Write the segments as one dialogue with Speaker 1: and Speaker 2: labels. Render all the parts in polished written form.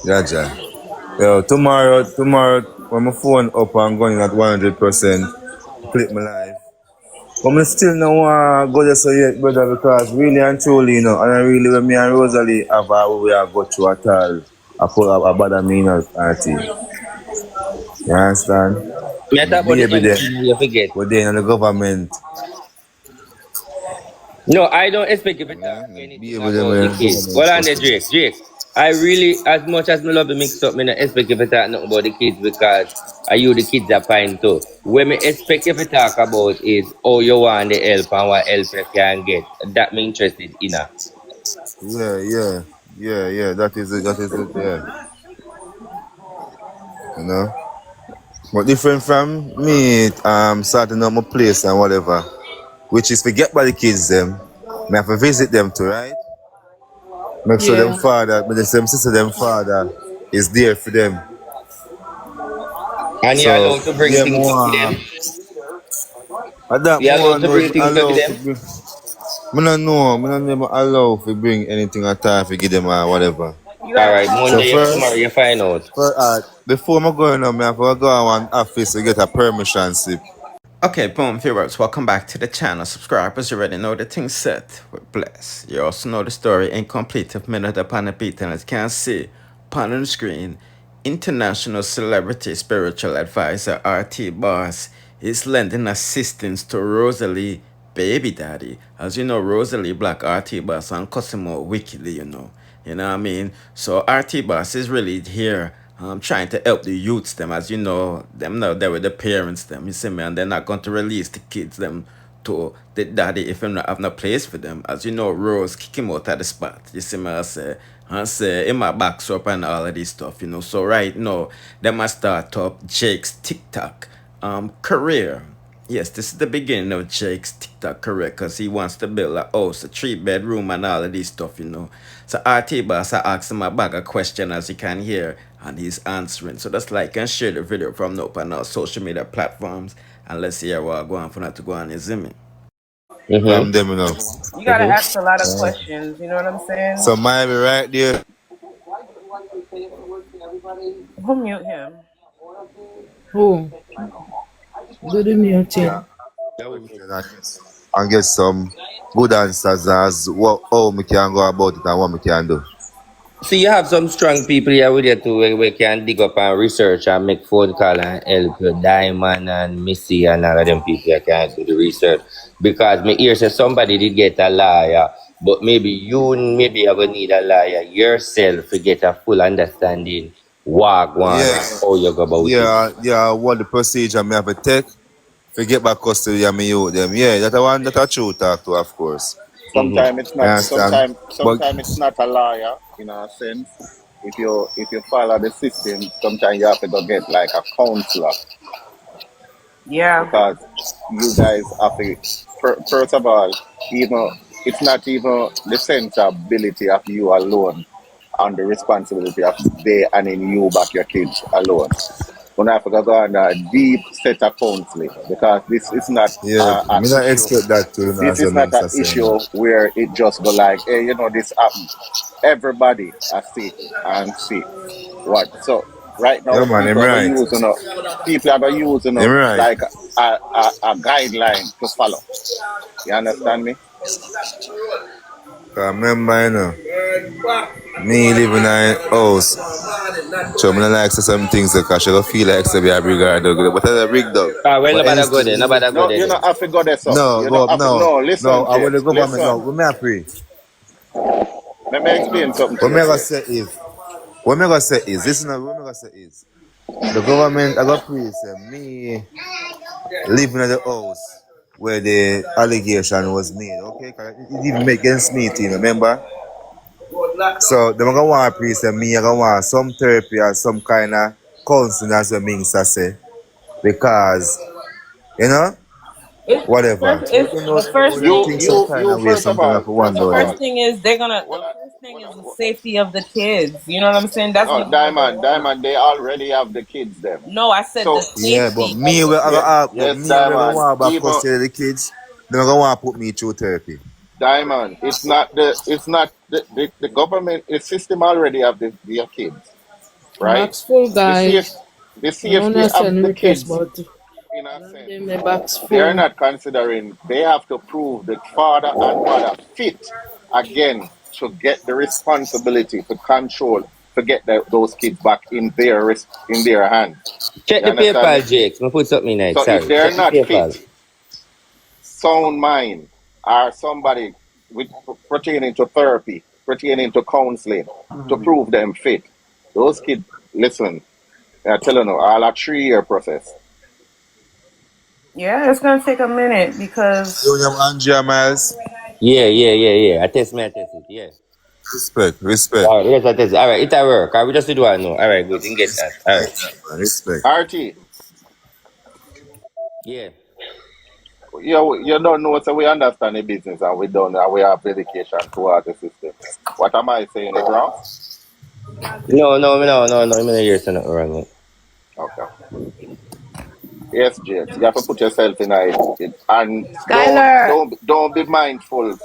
Speaker 1: Gotcha. Yo, tomorrow, when my phone up and going at 100%, click my life. But I still don't want to go there so yet, brother, because really and truly, and I really, when me and Rosealee have we are go through at all, I put a bother me in a party. You understand?
Speaker 2: Me I talk about the
Speaker 1: Baby
Speaker 2: end
Speaker 1: then,
Speaker 2: you forget.
Speaker 1: we're there in the government.
Speaker 2: No, I don't expect you to
Speaker 1: Yeah,
Speaker 2: talk
Speaker 1: the
Speaker 2: anything
Speaker 1: baby them
Speaker 2: about
Speaker 1: in
Speaker 2: the
Speaker 1: the
Speaker 2: kids.
Speaker 1: government
Speaker 2: Well, on there,
Speaker 1: custody.
Speaker 2: Drake. Drake, I really, as much as me love the mix up, me not expect you to talk nothing about the kids because I you the kids are fine too. What me expect you to talk about is how you want the help and what help you can get. That me interested in.
Speaker 1: Yeah. That is it, yeah. You know? But different from me, starting up my place and whatever, which is forget by the kids them. Me have to visit them too, right? Make sure them
Speaker 3: Yeah.
Speaker 1: father, but the same sister them father is there for them.
Speaker 2: And you're
Speaker 1: So
Speaker 2: allowed to bring
Speaker 1: yeah,
Speaker 2: things up to
Speaker 1: more
Speaker 2: them.
Speaker 1: that
Speaker 2: You're
Speaker 1: more
Speaker 2: allowed to
Speaker 1: know if
Speaker 2: bring things up to
Speaker 1: allow to
Speaker 2: them.
Speaker 1: bring. Me not know, me not never allow to bring anything at all to give them or whatever.
Speaker 2: Alright,
Speaker 1: So
Speaker 2: Monday, tomorrow
Speaker 1: first,
Speaker 2: you find out.
Speaker 1: before I go in, I have to go on one office to get a permission slip.
Speaker 4: Okay, boom, viewers, welcome back to the channel. Subscribers, you already know the thing set. We're blessed. You also know the story incomplete if minute upon a beat, and as you can see upon the screen, international celebrity spiritual advisor RT Boss is lending assistance to Rosealee baby daddy. As you know, Rosealee Black RT Boss and Cosimo wickedly, You know what I mean? So RT Boss is really here trying to help the youths them. As you know, them now they with the parents them, you see me, and they're not going to release the kids them to the daddy if I'm not have no place for them. As you know, Rose kick him out of the spot. You see me, I say in my backs up and all of this stuff, So right now, them must start up Jake's TikTok career. Yes, this is the beginning of Jake's TikTok career because he wants to build a house, a 3-bedroom, and all of this stuff. So RT Boss, I asked him a bag of questions as you can hear, and he's answering. So just like and share the video from now on our social media platforms, and let's see how we're going for that to go on, you see me?
Speaker 2: Mm-hmm.
Speaker 1: From them,
Speaker 3: You gotta
Speaker 2: Mm-hmm.
Speaker 3: ask a lot of questions, you know what I'm saying?
Speaker 1: So might be right there.
Speaker 3: Who mute him?
Speaker 5: Who? Do the
Speaker 1: Yeah.
Speaker 5: muting.
Speaker 1: And get some good answers as what how we can go about it and what we can do.
Speaker 2: See, you have some strong people here with you too where we can dig up and research and make phone call and help you. Diamond and Missy and all of them people here can do the research. Because me hear say somebody did get a lawyer, but maybe you maybe are gonna need a lawyer yourself to get a full understanding what one
Speaker 1: Yeah,
Speaker 2: and how you go about it.
Speaker 1: what the procedure may have to take to get back custody of me youth them. Yeah, that one that I true talk to, of course.
Speaker 2: Mm-hmm.
Speaker 6: Sometimes it's
Speaker 1: I
Speaker 6: not.
Speaker 1: understand. But
Speaker 6: Sometimes it's not a lawyer in a sense. If you follow the system, sometimes you have to go get like a counselor
Speaker 3: Yeah.
Speaker 6: because you guys have to. First of all, even it's not even the sensibility of you alone and the responsibility of they and in you back your kids alone. When I have to go on a deep set of counseling because this is not
Speaker 1: yeah,
Speaker 6: an
Speaker 1: me not
Speaker 6: issue.
Speaker 1: expect that to
Speaker 6: This
Speaker 1: as a
Speaker 6: is not an
Speaker 1: minister saying.
Speaker 6: issue where it just go like, hey, this happened. Everybody I see and see what. So right
Speaker 1: Yeah
Speaker 6: now,
Speaker 1: man, I'm right.
Speaker 6: people are gonna use
Speaker 1: I'm right.
Speaker 6: like a guideline to follow. You understand me?
Speaker 1: Cause remember, me living in a house. So I don't like say some things because she don't feel like to be a big dog. But as a big dog.
Speaker 2: Ah, well
Speaker 1: But
Speaker 2: nobody go
Speaker 1: instead,
Speaker 2: there, nobody go
Speaker 6: No,
Speaker 2: there
Speaker 6: you
Speaker 2: then.
Speaker 6: know, I forgot that so.
Speaker 1: no,
Speaker 6: You know,
Speaker 1: go no,
Speaker 6: no.
Speaker 1: no.
Speaker 6: Listen,
Speaker 1: I will
Speaker 6: Jake.
Speaker 1: the government. No,
Speaker 6: Listen.
Speaker 1: we may pray.
Speaker 6: Let me explain something to
Speaker 1: What
Speaker 6: you,
Speaker 1: me gonna
Speaker 6: Jake.
Speaker 1: say is, what me gonna say is, listen. What me gonna say is, the government. I got pray say me living in the house where the allegation was made. Okay, 'cause it even make against me, too, remember? So them gonna want pray say me. I gonna want some therapy or some kind of counseling, as the minister say, because you know.
Speaker 3: It's
Speaker 1: Whatever.
Speaker 3: first.
Speaker 1: But
Speaker 3: It's
Speaker 1: you know,
Speaker 3: the first
Speaker 1: them
Speaker 3: thing.
Speaker 1: things some kind
Speaker 6: You
Speaker 1: of way,
Speaker 6: first of
Speaker 1: sometimes I
Speaker 6: all,
Speaker 1: have to wonder
Speaker 3: The
Speaker 1: about them.
Speaker 3: first thing is they're gonna.
Speaker 6: what
Speaker 3: The
Speaker 6: I,
Speaker 3: first thing
Speaker 6: what
Speaker 3: is the
Speaker 6: I,
Speaker 3: safety of the kids. You know what I'm saying? That's
Speaker 6: no,
Speaker 3: what you're gonna want.
Speaker 6: Diamond, they already have the kids them.
Speaker 3: No, I said the
Speaker 6: So
Speaker 1: Yeah, but
Speaker 3: safety of
Speaker 1: me,
Speaker 3: the
Speaker 1: will, I
Speaker 6: yeah,
Speaker 3: kids.
Speaker 1: go, but
Speaker 6: yes,
Speaker 1: me, when I
Speaker 6: Diamond.
Speaker 1: want about
Speaker 6: Even
Speaker 1: custody of the kids, they're gonna want to put me through therapy.
Speaker 6: Diamond, it's not the government. The system already have the, their kids. right?
Speaker 5: Box full,
Speaker 6: The
Speaker 5: guys. I don't
Speaker 6: safety of
Speaker 5: understand the
Speaker 6: the
Speaker 5: request,
Speaker 6: kids,
Speaker 5: but
Speaker 6: in a
Speaker 5: don't
Speaker 6: sense,
Speaker 5: them the box
Speaker 6: they're
Speaker 5: full.
Speaker 6: not considering they have to prove that father and mother fit again to get the responsibility to control to get those kids back in their hands.
Speaker 2: Check
Speaker 6: You
Speaker 2: the
Speaker 6: understand
Speaker 2: PayPal,
Speaker 6: me?
Speaker 2: Jake. I'm put something in it.
Speaker 6: So if
Speaker 2: Sorry.
Speaker 6: they're
Speaker 2: Check the
Speaker 6: not
Speaker 2: PayPal.
Speaker 6: fit, sound mind, or somebody with pertaining to therapy, pertaining to counseling, to prove them fit, those kids, listen, I'm telling you, all a 3-year process.
Speaker 3: Yeah, it's gonna take a minute because
Speaker 1: William Andrea Miles.
Speaker 2: Yeah. I test it. Yeah.
Speaker 1: Respect.
Speaker 2: All right, yes, I test it. All right, it'll work. We just do it now. All right, good. You can get that. All right.
Speaker 1: Respect.
Speaker 6: RT,
Speaker 2: Yeah.
Speaker 6: you don't know, so we understand the business and we don't, and we have dedication towards the system. What am I saying? It wrong?
Speaker 2: No. I'm gonna hear something wrong.
Speaker 6: Okay. Yes, Jakes, you have to put yourself in it, and
Speaker 7: Skylar.
Speaker 6: don't be mindful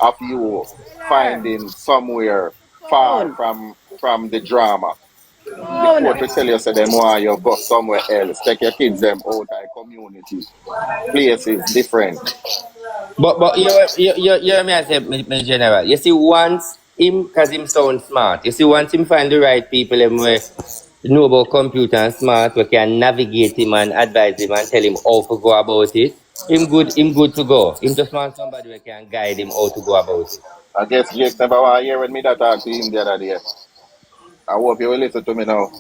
Speaker 6: of you
Speaker 7: Skylar.
Speaker 6: finding somewhere far
Speaker 7: Phone.
Speaker 6: from the drama. The
Speaker 7: Phone.
Speaker 6: court will tell you say them want you go somewhere else. Take your kids them out of the community. Places different.
Speaker 2: But you me I say, me general. You see, once him, cause him sound smart. You see, once him find the right people, him we know about computer and smart, we can navigate him and advise him and tell him how to go about it. Him good to go. Him just want somebody who can guide him how to go about it.
Speaker 6: I guess Jake never want to hear when me that talk to him the other day. I hope you will listen to me now.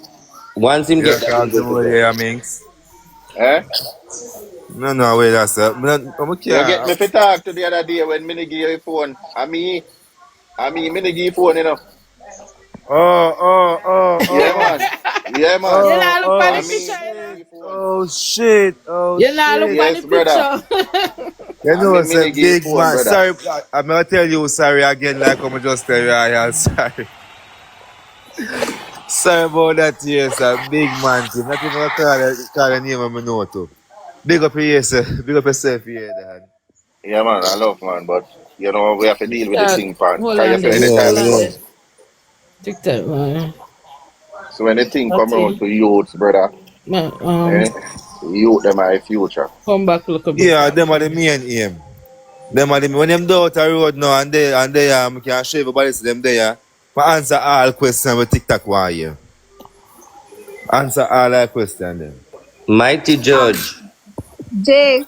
Speaker 2: Once him
Speaker 1: Yeah,
Speaker 2: get that, him
Speaker 1: talk to
Speaker 2: good to
Speaker 1: me
Speaker 2: go.
Speaker 1: here, Minx.
Speaker 6: Eh?
Speaker 1: No, wait, that's it. I'm
Speaker 6: You get
Speaker 1: can't.
Speaker 6: me to talk to the other day when me give you a phone. Me give you phone, you know. Yeah,
Speaker 1: Oh.
Speaker 6: man. Yeah, man.
Speaker 5: You not look at
Speaker 1: Oh,
Speaker 5: the
Speaker 6: I
Speaker 5: picture,
Speaker 6: mean,
Speaker 5: you
Speaker 6: me
Speaker 5: know?
Speaker 6: give you phone.
Speaker 1: oh, shit. Oh,
Speaker 5: You not look
Speaker 1: shit.
Speaker 5: at the
Speaker 6: Yes, brother.
Speaker 5: picture.
Speaker 1: You
Speaker 6: I
Speaker 1: know,
Speaker 6: mean,
Speaker 1: it's a
Speaker 6: me give you
Speaker 1: big
Speaker 6: phone,
Speaker 1: man.
Speaker 6: brother.
Speaker 1: Sorry, I'm going to tell you sorry again, like I'm just tell you, I am sorry. Sorry about that, yes, a big man. Thing. Not even going to call the name of my know to. Big up yourself. Big up yourself here, Dad.
Speaker 6: Yeah, man, I love, man, but, you know, we have to deal with the thing, pan.
Speaker 5: Hold
Speaker 6: Because you
Speaker 5: on
Speaker 6: say
Speaker 5: there.
Speaker 6: anytime
Speaker 5: Hold
Speaker 6: it
Speaker 5: on
Speaker 6: come.
Speaker 5: there. TikTok, man.
Speaker 6: So when the thing come around
Speaker 5: Okay.
Speaker 6: to youths, brother,
Speaker 5: Man,
Speaker 6: eh, youth, them are the future.
Speaker 5: come back a little bit.
Speaker 1: Yeah, them are the main aim. Them are the when them do out the road now and they can show everybody see them there. But answer all questions with TikTok why you. Answer all the questions then.
Speaker 2: Mighty Judge.
Speaker 7: Jay,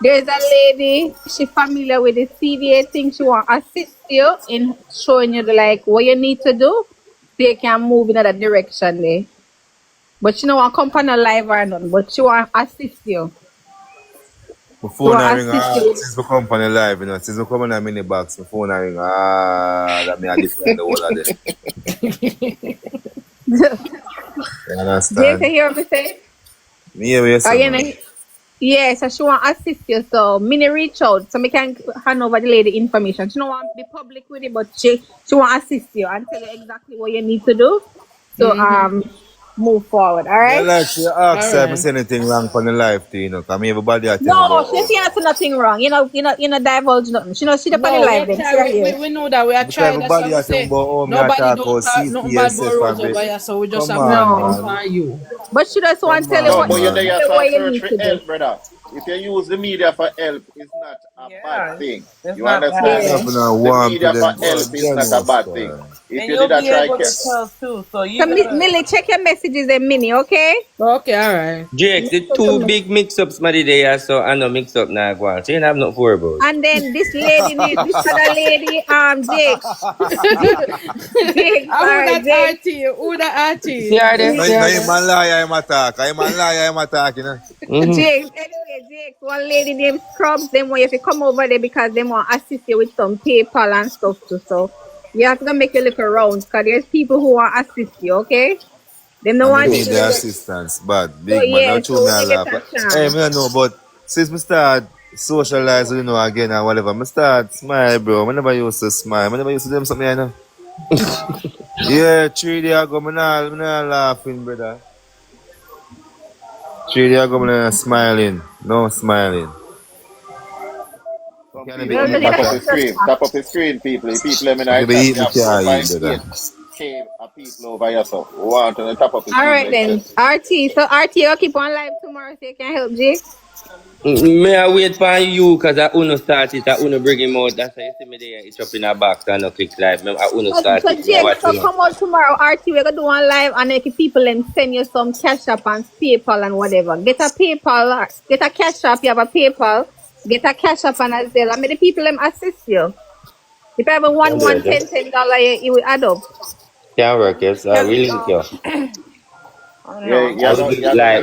Speaker 7: there's a lady, she familiar with the CDA thing. She want to assist you in showing you the, like what you need to do so you can move in that direction there. But she don't want to come on a live or nothing, but she want to assist you.
Speaker 1: My
Speaker 7: She
Speaker 1: phone
Speaker 7: want
Speaker 1: a
Speaker 7: to
Speaker 1: ring
Speaker 7: assist you.
Speaker 1: since we come from the live, you know. Since we come in a mini box, my phone a ring that me a defend the whole of them. You
Speaker 7: Jay, can
Speaker 1: understand?
Speaker 7: you hear me say?
Speaker 1: Me hear what you
Speaker 7: Oh,
Speaker 1: say,
Speaker 7: you
Speaker 1: man.
Speaker 7: know, yeah, so she want to assist you. So, me reach out so me can hand over the lady information. She don't want to be public with it, but she want to assist you and tell you exactly what you need to do. So, move forward. All
Speaker 1: Yeah,
Speaker 7: right.
Speaker 1: like she ask
Speaker 5: All
Speaker 1: if I
Speaker 5: right.
Speaker 1: say anything wrong from the live thing, you know. Cause me everybody I tell me
Speaker 7: No,
Speaker 1: about
Speaker 7: she
Speaker 1: all.
Speaker 7: can't say nothing wrong. Divulge nothing. She know she the funny
Speaker 5: No, we
Speaker 7: live
Speaker 5: are
Speaker 7: them. She
Speaker 5: try,
Speaker 7: are here.
Speaker 5: we know that we are
Speaker 1: Because
Speaker 5: trying. That's why
Speaker 1: everybody
Speaker 5: we
Speaker 1: I tell me
Speaker 5: say
Speaker 1: about how me I
Speaker 5: nobody
Speaker 1: talk
Speaker 5: don't
Speaker 1: about
Speaker 5: talk nothing bad about
Speaker 1: CTSF
Speaker 5: Rose
Speaker 1: and
Speaker 5: over
Speaker 1: it.
Speaker 5: here, so we just
Speaker 1: Come
Speaker 5: have to
Speaker 1: on,
Speaker 7: No,
Speaker 1: man.
Speaker 5: amplify you.
Speaker 7: but she just want
Speaker 1: Come
Speaker 7: to tell you
Speaker 6: No,
Speaker 7: what
Speaker 1: on,
Speaker 6: but you're
Speaker 1: man.
Speaker 6: there
Speaker 7: tell you
Speaker 6: for
Speaker 7: what you
Speaker 6: search
Speaker 7: need
Speaker 6: for
Speaker 7: to do.
Speaker 6: help, brother. If you use the media for help, it's not a bad
Speaker 3: yeah,
Speaker 6: thing.
Speaker 3: it's
Speaker 6: You
Speaker 3: not
Speaker 6: understand
Speaker 3: bad.
Speaker 6: me?
Speaker 7: Yeah.
Speaker 1: Nothing I
Speaker 6: The
Speaker 1: want to
Speaker 6: media for
Speaker 1: them. Well,
Speaker 6: help is
Speaker 1: you
Speaker 6: not a
Speaker 1: know,
Speaker 6: bad thing.
Speaker 1: sir.
Speaker 6: If
Speaker 3: And
Speaker 6: you
Speaker 3: you'll
Speaker 6: did a
Speaker 3: be
Speaker 6: try,
Speaker 3: able to tell too. So
Speaker 7: So,
Speaker 3: you're gonna
Speaker 7: Millie, check your messages and Minnie, okay?
Speaker 5: Okay, all right.
Speaker 2: Jake, the
Speaker 7: Check your
Speaker 2: two
Speaker 7: messages.
Speaker 2: big mix-ups my there, so I know mix-up now go on. So you don't have nothing to worry about.
Speaker 7: And then this lady, this other lady, Jake, Jake,
Speaker 5: Who
Speaker 7: sorry,
Speaker 5: that
Speaker 7: Jake,
Speaker 5: RT? Who that
Speaker 2: See
Speaker 5: RT?
Speaker 2: her there?
Speaker 1: No,
Speaker 2: See
Speaker 1: no,
Speaker 2: her
Speaker 1: him
Speaker 2: there?
Speaker 1: a liar, him attack. Him a liar, him attack, you know.
Speaker 2: Mm-hmm.
Speaker 7: Jake. Anyway, Jake, one lady named Scrubs. Them want you to come over there because they want to assist you with some PayPal and stuff too. So you have to go make your little rounds because there's people who want to assist you. Okay, them the
Speaker 1: I may
Speaker 7: want
Speaker 2: Cool.
Speaker 1: need
Speaker 7: you.
Speaker 1: the assistance, but
Speaker 7: So
Speaker 1: big man,
Speaker 7: yeah,
Speaker 1: not true
Speaker 7: so
Speaker 1: me
Speaker 7: when
Speaker 1: a
Speaker 7: you get
Speaker 1: laugh.
Speaker 7: a
Speaker 1: Hey,
Speaker 7: chance,
Speaker 1: me I know, but since me start socialize, you know, again and whatever, me start smile, bro. I never used to smile. I never used to do something, you know. Yeah, 3 days ago, me not laughing, brother. 3 days ago, me not smiling. No smiling.
Speaker 6: some
Speaker 1: Can't be
Speaker 6: people
Speaker 7: you're
Speaker 1: eat
Speaker 7: gonna
Speaker 1: me
Speaker 7: get
Speaker 6: tap
Speaker 7: a
Speaker 6: up
Speaker 1: car.
Speaker 6: the
Speaker 7: picture.
Speaker 6: screen. Tap up the screen, people. The people them in our
Speaker 1: Can't be
Speaker 6: chat,
Speaker 1: eat
Speaker 6: we
Speaker 1: me
Speaker 6: have four,
Speaker 1: car eat,
Speaker 6: five,
Speaker 1: brother.
Speaker 6: eight. came a people over here, so we want on the top of the
Speaker 7: All
Speaker 6: team
Speaker 7: right
Speaker 6: like
Speaker 7: then.
Speaker 6: that.
Speaker 7: RT. So RT, you'll keep on live tomorrow so you can help Jake.
Speaker 2: Me I wait for you because I uno start it, I uno bring him out. That's why you see me there, it's up in a box and no click live. I uno start
Speaker 7: So
Speaker 2: it, me I
Speaker 7: Jake,
Speaker 2: watch
Speaker 7: so
Speaker 2: you know.
Speaker 7: come out tomorrow, RT. We're gonna do one live and make people and send you some cash app and PayPal and whatever. Get a PayPal, get a cash app, you have a PayPal, get a cash app and a Zelle. And make the people them assist you. If you have a
Speaker 2: Can do it, eh?
Speaker 7: $10, it will add up.
Speaker 2: Can work, yes.
Speaker 3: Yes,
Speaker 2: We link you.
Speaker 3: I
Speaker 6: Yeah,
Speaker 3: know.
Speaker 2: And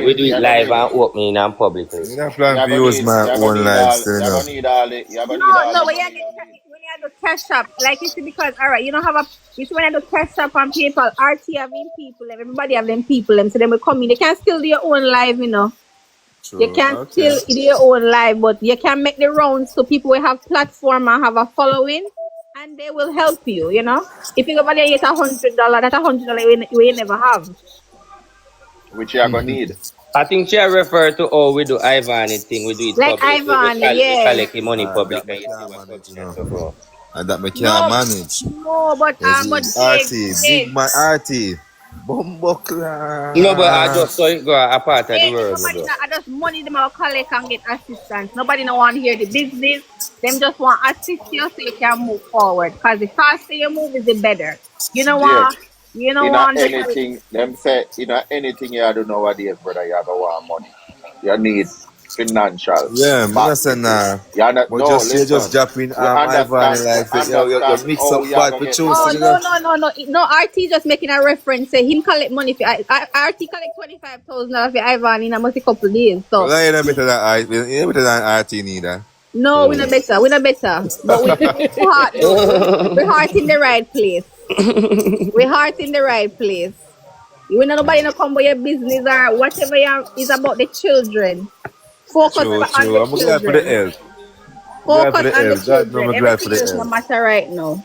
Speaker 2: we do it
Speaker 6: you're gonna
Speaker 2: live
Speaker 6: need,
Speaker 2: and opening and publicly.
Speaker 1: I don't plan to use my own life still, you
Speaker 6: you're
Speaker 1: know.
Speaker 6: gonna need all the, you're gonna
Speaker 7: No,
Speaker 6: need all
Speaker 7: no,
Speaker 6: the
Speaker 7: when
Speaker 6: money you need.
Speaker 7: you do cash app, like you see, because all right, you don't have a you see when I do cash app and PayPal, RT having people, everybody have them people, so they will come in. They can still do your own live, you know. You
Speaker 1: True.
Speaker 7: can
Speaker 1: Okay.
Speaker 7: still do your own live, but you can make the rounds so people will have platform and have a following, and they will help you. You know, if you go over there, you get $100, that's $100 you never have.
Speaker 6: Which you're gonna need.
Speaker 2: I think she refer to how we do Ivany thing. We do it
Speaker 7: Like
Speaker 2: public. We
Speaker 7: Ivany,
Speaker 2: collect
Speaker 7: yeah.
Speaker 2: the money public
Speaker 1: That me
Speaker 2: and you see
Speaker 1: can't
Speaker 2: what's
Speaker 1: manage, you
Speaker 2: happening and
Speaker 1: know.
Speaker 2: so forth.
Speaker 1: And that me can't
Speaker 7: No,
Speaker 1: manage.
Speaker 7: no, but
Speaker 1: Is
Speaker 7: Jake,
Speaker 1: RT, big
Speaker 7: Jake.
Speaker 1: man RT.
Speaker 2: No, but I
Speaker 1: Bumbleclass.
Speaker 2: just saw it go a part of the
Speaker 7: Hey,
Speaker 2: world,
Speaker 7: nobody
Speaker 2: bro.
Speaker 7: not, I just money them out collect and get assistance. Nobody no want to hear the business. Them just want assist you so you can move forward. Cause the faster you move is the better. You know
Speaker 6: Jake,
Speaker 7: what? You know
Speaker 6: in a
Speaker 7: what?
Speaker 6: anything, them say, in a anything you do nowadays, brother, you have to want money. You need financial
Speaker 1: Yeah, me not say
Speaker 6: backing.
Speaker 1: nah.
Speaker 6: You not,
Speaker 1: But
Speaker 6: no,
Speaker 1: just you just
Speaker 6: listen.
Speaker 1: drop in Ivany
Speaker 6: We
Speaker 1: like say, you
Speaker 6: understand
Speaker 1: mix
Speaker 6: how
Speaker 1: up
Speaker 6: you are
Speaker 1: bad
Speaker 6: gonna
Speaker 1: for
Speaker 6: get
Speaker 1: choose,
Speaker 7: Oh
Speaker 1: you
Speaker 6: money.
Speaker 1: know.
Speaker 7: no. RT just making a reference. Say him collect money for RT collect $25,000 for Ivan in almost a couple of days. So
Speaker 1: Well, you know better than I, you know better than RT neither.
Speaker 7: no, we
Speaker 2: Mm.
Speaker 7: not better. We not better. But we heart though. We heart in the right place. We heart in the right place. You know nobody no come by your business or whatever is about the children. Focus
Speaker 1: True,
Speaker 7: on
Speaker 1: true.
Speaker 7: the
Speaker 1: I'm glad for the
Speaker 7: children.
Speaker 1: help. Glad for
Speaker 7: Focus
Speaker 1: the
Speaker 7: on the
Speaker 1: help. God know
Speaker 7: children.
Speaker 1: me glad for
Speaker 7: Everything
Speaker 1: the
Speaker 7: else no
Speaker 1: help.
Speaker 7: matter right now.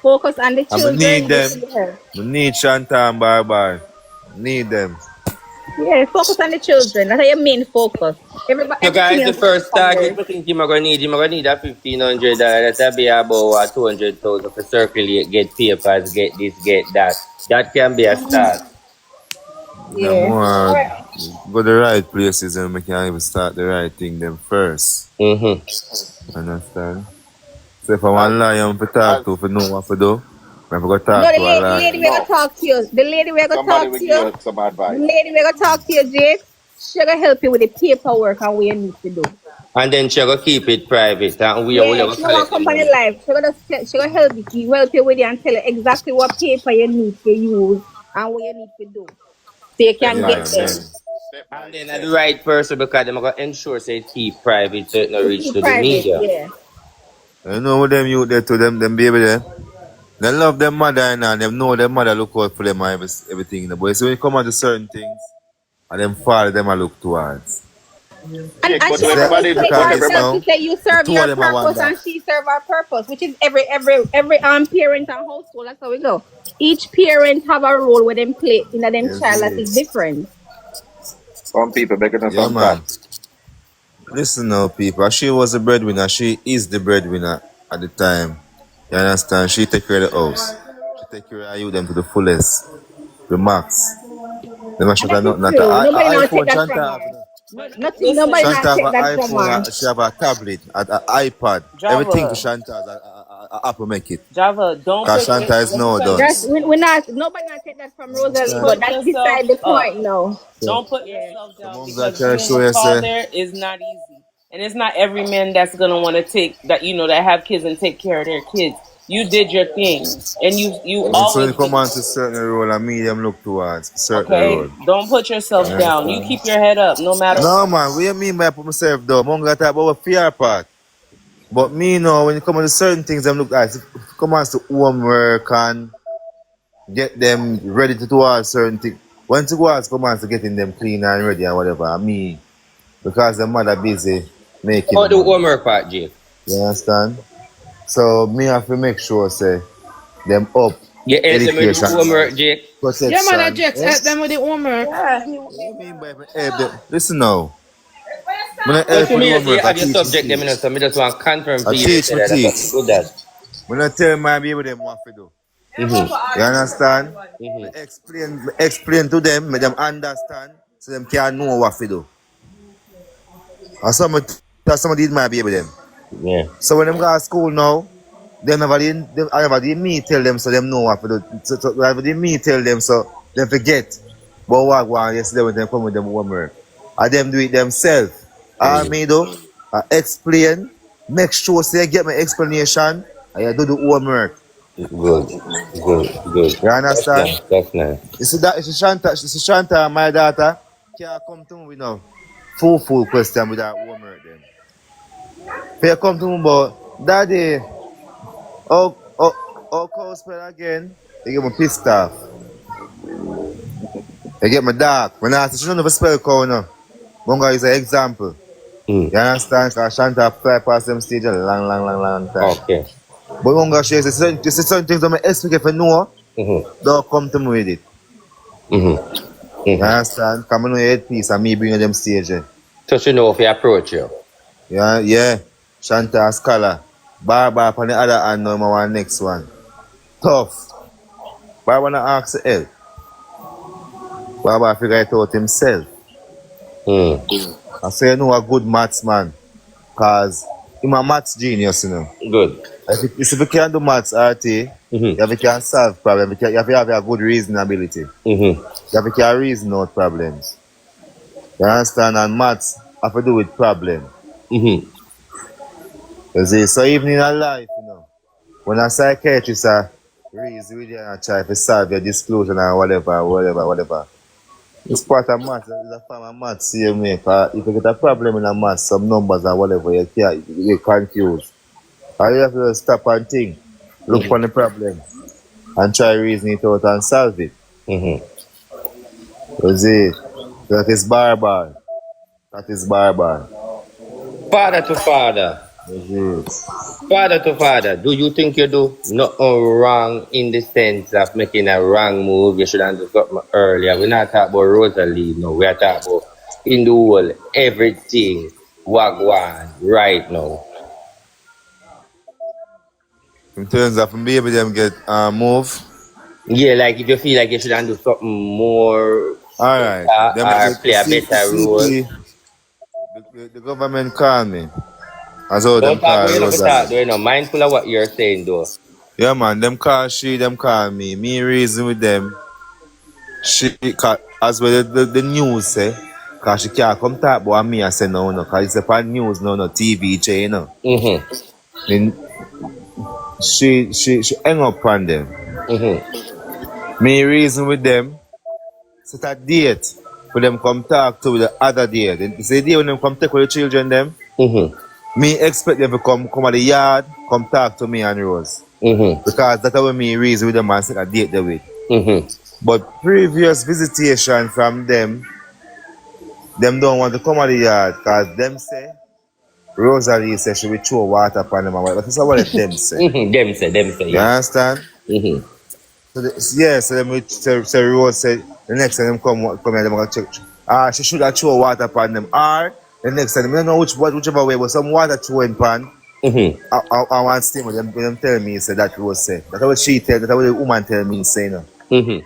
Speaker 7: Focus on the
Speaker 1: I need
Speaker 7: children.
Speaker 1: them.
Speaker 7: This is the help.
Speaker 1: I need Shanta and Bye. Need them.
Speaker 7: Yeah, focus on the children. That's your main focus. Everybody,
Speaker 2: So
Speaker 7: everything
Speaker 2: guys, the
Speaker 7: else is
Speaker 2: first target
Speaker 7: secondary.
Speaker 2: I think you're gonna need, a $1,500. That'll be about 200,000 for circulate, get papers, get this, get that. That can be a start.
Speaker 1: The
Speaker 7: Yeah.
Speaker 1: more
Speaker 7: All right.
Speaker 1: go the right places and we can even start the right thing them first.
Speaker 2: Mm-hmm.
Speaker 1: Understand? So if I want
Speaker 6: As,
Speaker 1: lion to talk
Speaker 6: as
Speaker 1: to, if I know what to do, I'm going to
Speaker 7: No,
Speaker 1: talk to a
Speaker 7: the lady
Speaker 1: lion.
Speaker 7: we're gonna
Speaker 6: no,
Speaker 7: talk to you. The lady we're gonna
Speaker 6: somebody
Speaker 7: talk
Speaker 6: will
Speaker 7: to
Speaker 6: give
Speaker 7: you.
Speaker 6: you some
Speaker 7: The
Speaker 6: advice.
Speaker 7: lady we're gonna talk to you, Jake. She gonna help you with the paperwork and what you need to do.
Speaker 2: And then she go keep it private and we will
Speaker 7: Yeah, she don't want
Speaker 2: collect the
Speaker 7: company
Speaker 2: money.
Speaker 7: life. She gonna help you with it and tell you exactly what paper you need to use and what you need to do. So you
Speaker 6: Step
Speaker 7: can
Speaker 6: by
Speaker 7: get
Speaker 1: Yeah,
Speaker 6: step.
Speaker 7: them.
Speaker 1: man.
Speaker 6: Step by
Speaker 2: And then at
Speaker 6: step.
Speaker 2: the right person because they're gonna ensure say it keep private so it not
Speaker 7: It's
Speaker 2: reach
Speaker 7: still
Speaker 2: to the
Speaker 7: private,
Speaker 2: media.
Speaker 7: yeah.
Speaker 1: You know what them youth there to them baby there? They love them mother and them know them mother look out for them and everything. But so when you come on to certain things, and them father them I look towards.
Speaker 6: Jake,
Speaker 7: And
Speaker 6: but
Speaker 7: she
Speaker 1: Is
Speaker 7: have
Speaker 1: that
Speaker 7: to
Speaker 6: everybody,
Speaker 7: say
Speaker 1: because
Speaker 6: but
Speaker 1: this
Speaker 7: herself
Speaker 6: everybody,
Speaker 7: to
Speaker 1: now?
Speaker 7: say you
Speaker 1: The
Speaker 7: serve
Speaker 1: two
Speaker 7: your
Speaker 1: of them I want
Speaker 7: purpose
Speaker 1: that.
Speaker 7: and she serve her purpose, which is every parent and household. That's how we go. Each parent have a role where them play in a them
Speaker 1: Yes,
Speaker 7: child that is
Speaker 1: yes.
Speaker 7: different.
Speaker 6: some people making us
Speaker 1: Yeah,
Speaker 6: some
Speaker 1: man.
Speaker 6: talks.
Speaker 1: Listen now, people. She was the breadwinner. She is the breadwinner at the time. You understand? She take care of the house. She take care of you them to the fullest, the max. Them a
Speaker 7: And
Speaker 1: shut her
Speaker 7: that is
Speaker 1: nothing. Not
Speaker 7: true. Nobody
Speaker 1: a
Speaker 7: not take
Speaker 1: iPhone.
Speaker 7: that
Speaker 1: Shanta
Speaker 7: from
Speaker 1: have,
Speaker 7: her.
Speaker 1: you know.
Speaker 7: No,
Speaker 3: But
Speaker 7: nothing. Nobody
Speaker 3: listen,
Speaker 1: Shanta
Speaker 7: not
Speaker 1: have
Speaker 7: take
Speaker 1: an
Speaker 7: that from
Speaker 1: iPhone.
Speaker 7: her.
Speaker 1: She have a tablet, an iPad. Everything to
Speaker 3: Java,
Speaker 1: Shanta. Apple make it.
Speaker 3: Java, don't
Speaker 1: Cause
Speaker 3: put
Speaker 1: Shanta is now done.
Speaker 7: That's we not nobody not take that from
Speaker 1: You
Speaker 7: Rosalie,
Speaker 1: understand?
Speaker 7: but
Speaker 3: put
Speaker 7: that's
Speaker 3: yourself
Speaker 7: beside the
Speaker 3: up.
Speaker 7: point now.
Speaker 1: So,
Speaker 3: Don't put
Speaker 7: Yeah.
Speaker 3: yourself
Speaker 1: so
Speaker 3: down
Speaker 1: mom's are
Speaker 3: because
Speaker 1: trying to
Speaker 3: being a
Speaker 1: show you say,
Speaker 3: father is not easy. And it's not every man that's gonna want to take that, that have kids and take care of their kids. You did your thing, and you
Speaker 1: so when
Speaker 3: always
Speaker 1: you come
Speaker 3: been
Speaker 1: on to certain role and medium look towards certain
Speaker 3: okay.
Speaker 1: role.
Speaker 3: Don't put
Speaker 1: You
Speaker 3: yourself down. You
Speaker 1: understand?
Speaker 3: keep your head up, no matter
Speaker 1: No
Speaker 3: what.
Speaker 1: man, what you mean by put myself down? I'm gonna talk about a fear part. But me know when you come on to certain things I'm look at if you come on to homework and get them ready to do all certain things. Once you go out come on to getting them clean and ready and whatever, and me because the mother busy making the
Speaker 2: How the
Speaker 1: money.
Speaker 2: homework part, Jake?
Speaker 1: You understand? So me have to make sure say them up,
Speaker 2: You help them with the
Speaker 1: education
Speaker 2: homework,
Speaker 1: wise,
Speaker 2: Jake.
Speaker 5: Yeah, man, I
Speaker 1: protection.
Speaker 5: just
Speaker 1: Eh?
Speaker 5: help them with the homework.
Speaker 3: Yeah,
Speaker 1: What you mean by me help them? Listen now. When I
Speaker 2: Well,
Speaker 1: help
Speaker 2: to
Speaker 1: with
Speaker 2: me,
Speaker 1: the
Speaker 2: you see, you
Speaker 1: homework, I
Speaker 2: have your
Speaker 1: teach me
Speaker 2: subject, them,
Speaker 1: teach.
Speaker 2: so I just want to confirm
Speaker 1: I
Speaker 2: for you,
Speaker 1: teach
Speaker 2: say
Speaker 1: me
Speaker 2: that that's
Speaker 1: teach.
Speaker 2: something good that.
Speaker 1: When I tell my baby them what to do.
Speaker 2: Mm-hmm.
Speaker 1: You understand? Me
Speaker 2: Mm-hmm.
Speaker 1: explain to them, make them understand, so them can know what to do. And some of these might be able them.
Speaker 2: Yeah.
Speaker 1: So when them go to school now, I never did me tell them so them know what to do. So I never did me tell them so them forget. But what one yesterday when them come with them homework. And them do it themselves. All me do, I explain, make sure so you get my explanation, and you do the homework.
Speaker 2: Good. Good.
Speaker 1: You
Speaker 2: That's
Speaker 1: understand?
Speaker 2: nice. That's nice.
Speaker 1: It's Shanta, my daughter, can't come to me with no full question with that homework then. If you come to me about, Daddy, cow spell again, you get me pissed off. You get me dark. When I say she don't know if spell cow no. Bunga is an example.
Speaker 2: Mm.
Speaker 1: You understand? Because Shanta fly past them stage a long time.
Speaker 2: Okay.
Speaker 1: But Bunga she says certain things that I expect if you know,
Speaker 2: Mm-hmm.
Speaker 1: don't come to me with it.
Speaker 2: Mm-hmm.
Speaker 1: You
Speaker 2: Mm-hmm.
Speaker 1: understand? Come on head piece and me bring them stage.
Speaker 2: So she know if you approach you.
Speaker 1: Yeah. Shanta a scholar. Barber upon the other hand now, my one next one. Tough. Why wanna ask the help? Barber figure it out himself.
Speaker 2: Mm.
Speaker 1: I say you know a good maths man. Cause I'm a maths genius, you know.
Speaker 2: Good.
Speaker 1: If you can do maths, RT, you
Speaker 2: Mm-hmm.
Speaker 1: have to can solve problems. You have to have a good reasoning ability.
Speaker 2: Mm-hmm.
Speaker 1: You have to can reason out problems. You understand? And maths have to do with problem.
Speaker 2: Mm-hmm.
Speaker 1: You see, so even in a life, you know, when a psychiatrist reason with you and try to solve your disclosure or whatever. It's part of maths. It's a form of maths, same way. If you get a problem in a maths, some numbers or whatever, you're confused. All you have to stop and think, look for the problem, and try reason it out and solve it.
Speaker 2: Mm-hmm.
Speaker 1: You see, that is barbar.
Speaker 2: Father to father.
Speaker 1: You see.
Speaker 2: Father to father, do you think you do nothing wrong in the sense of making a wrong move? You should have done something earlier. We're not talking about Rosealee now. We're talking about in the whole everything wagwan right now.
Speaker 1: In terms of maybe them get move.
Speaker 2: Yeah, like if you feel like you should have done something more
Speaker 1: Alright.
Speaker 2: better
Speaker 1: Them
Speaker 2: or
Speaker 1: the
Speaker 2: play a better role.
Speaker 1: the government call me. As how
Speaker 2: Don't
Speaker 1: them
Speaker 2: talk
Speaker 1: call
Speaker 2: about enough talk,
Speaker 1: Rosalie.
Speaker 2: though, you know. Mindful of what you're saying, though.
Speaker 1: Yeah man, them call me. Me reason with them. As well the news say, cause she can't come talk about me and say no, cause it's upon news no TV chain, you know.
Speaker 2: Mm-hmm.
Speaker 1: Then she hang up on them.
Speaker 2: Mm-hmm.
Speaker 1: Me reason with them, set a date for them come talk to the other day. Then it's the day when them come take with the children them.
Speaker 2: Mm-hmm.
Speaker 1: Me expect them to come at the yard, come talk to me and Rose.
Speaker 2: Mm-hmm.
Speaker 1: Because that's how me reason with them and set a date the way.
Speaker 2: Mm-hmm.
Speaker 1: But previous visitation from them don't want to come at the yard because them say Rosalie said she will throw water upon them. But that's what them say.
Speaker 2: Mm-hmm. Them say,
Speaker 1: You
Speaker 2: yeah.
Speaker 1: understand?
Speaker 2: Mm-hmm.
Speaker 1: So them will say Rose said the next time them come here, them gonna check. She should have throw water upon them. Or the next time, I don't know whichever way, but some water throwing pan.
Speaker 2: Mm-hmm.
Speaker 1: I want to when them tell me say that Rose say. That's what she tell. That's what the woman tell me say no.
Speaker 2: Mm-hmm.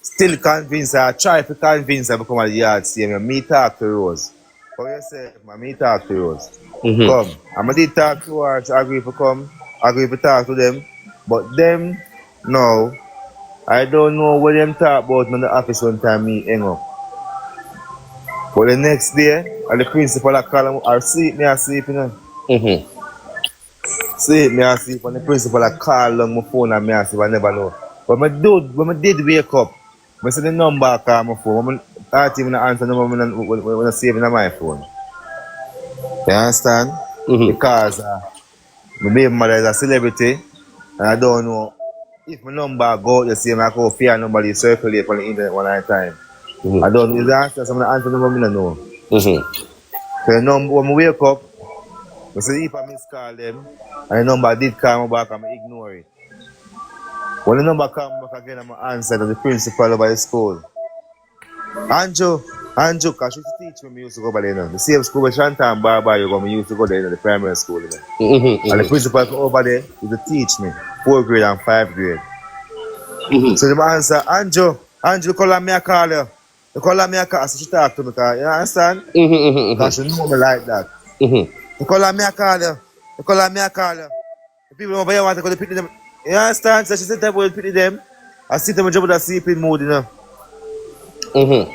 Speaker 1: Still convince her, try to convince her to come at the yard, see me talk to Rose. How you say, me talk to Rose.
Speaker 2: Mm-hmm.
Speaker 1: Come. I did talk to her, she agree to come, agree to talk to them. But them, no. I don't know what them talk about in the office one time me hang up. But the next day, and the principal I call him, or sleep, you know.
Speaker 2: Mm-hmm.
Speaker 1: Sleep, and the principal I call on my phone and I sleep, I never know. But when I did wake up, I see the number call my phone. I can't even answer the number when I save it on my phone. You understand?
Speaker 2: Mm-hmm.
Speaker 1: Because my baby mother is a celebrity and I don't know if my number go out the same, I go fear nobody circulate on the internet one at a time.
Speaker 2: Mm-hmm.
Speaker 1: I don't know if the answer, some of the answer number I don't know.
Speaker 2: Mm-hmm.
Speaker 1: So the number, when I wake up, I see if I miss call them and the number did call me back and I ignore it. When the number come back again, I'm answer to the principal over the school. Anjo, because she used to teach me used to go over there. The same school where Shanta and Barbara you go, me used to go there in the primary school.
Speaker 2: Mm-hmm.
Speaker 1: And the principal over there used to teach me 4th grade and 5th grade. So the man answer, Andrew, call me, I call you. You call me, I call you. So she talk to me, cause, you understand? Because she know me like that. You call me, I call you. You call me, I call you. The people over here want to go to pity them. You understand? So she said, "Tell pity them." I see them in trouble with a sleeping mood, you know.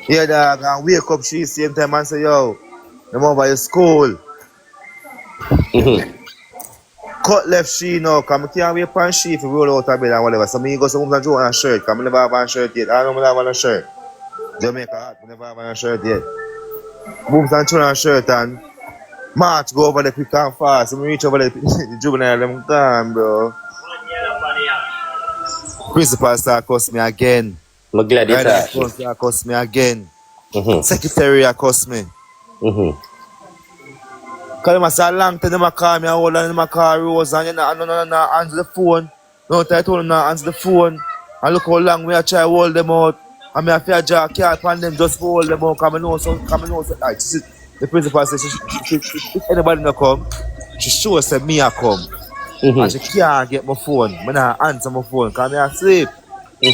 Speaker 1: Yeah, dog, and wake up, she same time and say, yo, I'm over your school. Cut left she now, because I can't wait for she if you roll out of bed and whatever. So me go some and draw on a shirt, because I never have a shirt yet. I don't have a shirt. Jamaica hot, I never have a shirt yet. Booms and throw on a shirt and march go over the quick and fast. So me reach over the juvenile, them gone, bro. Principal start cuss me again.
Speaker 2: I'm glad you
Speaker 1: Guidance
Speaker 2: talk.
Speaker 1: counselor cuss me again.
Speaker 2: Mm-hmm.
Speaker 1: Secretary cuss me.
Speaker 2: Mm-hmm.
Speaker 1: Cause them a say a long time them a call me and hold on them a call Rose and you know no answer the phone. No time I told them not answer the phone. And look how long we a try hold them out. And me a fear jaw can't upon them just for hold them out. Cause I know so like, the principal says if anybody no come, she sure say me a come. And she can't get my phone. I not answer my phone cause me asleep. I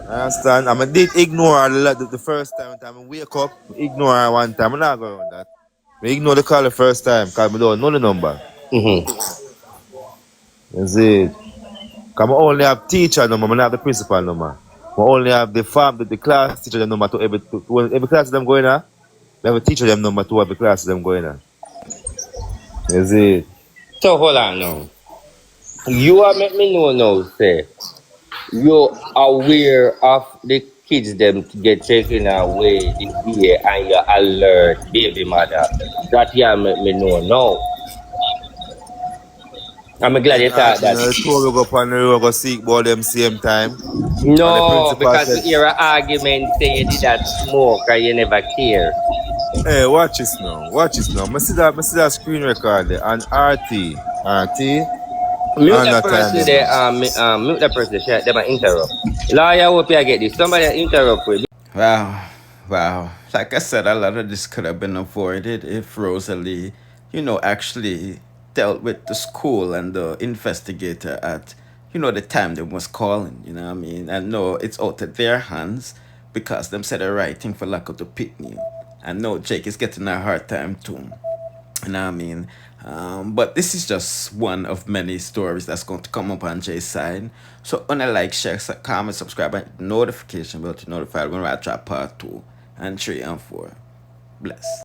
Speaker 1: understand? I did ignore her the first time I wake up, ignore her one time. I'm not going on that. I ignore the call the first time because I don't know the number. Is it? Because I only have teacher number, I don't have the principal number. I only have the class teacher number to every class them going on. I have a teacher them number to every class them going on. Is it?
Speaker 2: So hold on now. You are make me know now, say you're aware of the kids them to get taken away this year and you alert baby mother. That you make me know now. I'm glad you
Speaker 1: Then
Speaker 2: thought that.
Speaker 1: the two will go up on the road go seek about them same time. And the
Speaker 2: No,
Speaker 1: principal
Speaker 2: because we
Speaker 1: said,
Speaker 2: hear an argument say you did that smoke and you never care.
Speaker 1: hey, watch this now. Watch this now. I see that screen record there and RT.
Speaker 2: Mute
Speaker 1: And
Speaker 2: that
Speaker 1: that time
Speaker 2: person
Speaker 1: them.
Speaker 2: there, mute that person, share them and interrupt. Lawyer, hope you get this. Somebody interrupt with.
Speaker 4: Wow. Like I said, a lot of this could have been avoided if Rosealee, actually dealt with the school and the investigator at, the time they was calling, you know what I mean? And no, it's out of their hands because them said the right thing for lack of the pitney. And no, Jake is getting a hard time too. You know what I mean? But this is just one of many stories that's going to come up on Jay's side. So, on a like, share, comment, subscribe, and notification bell to notify when I drop part 2 and 3 and 4. Bless.